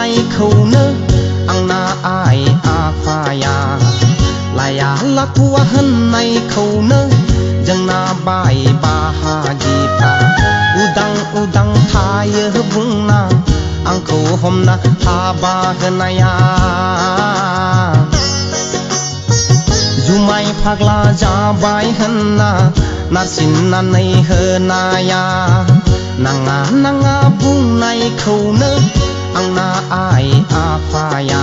बुंनायखौनो आंना आइ आफाया लाया लाथुवा होननायखौनो जोंना बाय बाहागिफ्रा उदां उदां थायो बुंना आंखौ हमना हाबा होनाया जुमाय फाग्ला जाबाय होनना नारसिननानै होनाया नाङा नाङा बुंनायखौनो आंना आइ आफाया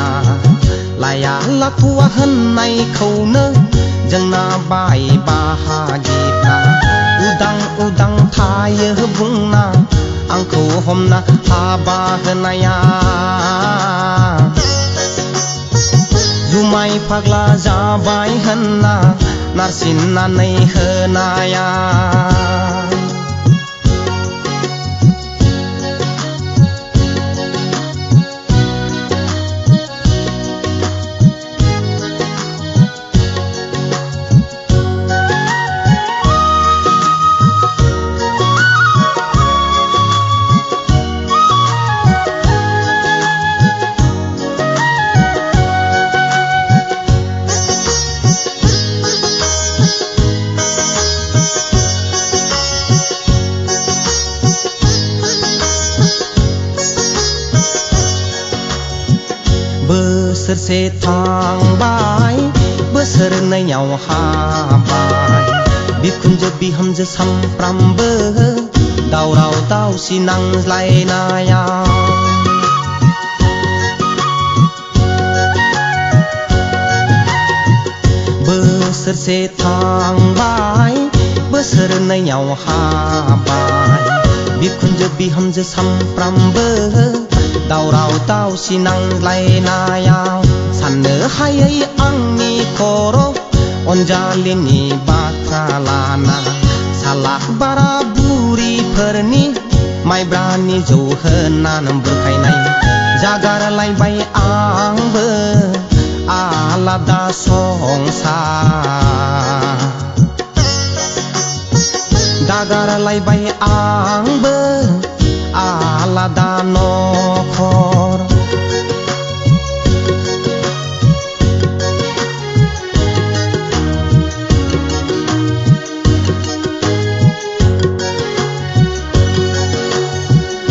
लाया लाथुवा होननायखौनो जोंना बाय बाहागिफ्रा उदां उदां थायो बुंना आंखौ हमना हाबा होनाया जुमाय फाग्ला जाबाय होनना नारसिननानै होनाया बोसोरसे थांबाय बोसोरनैयाव हाबाय बिखुनजो बिहामजो सामफ्रामबो दावराव दावसि नांज्लायनाया बोसोरसे थांबाय बोसोरनैयाव हाबाय बिखुनजो बिहामजो सामफ्रामबो दावराव दावसि नांज्लायनायाव साननो हायै आंनि खर' अनजालिनि बाथ्रा लाना सालाक बारा बुरिफोरनि माइब्रानि जौ होनानै बुरखायनाय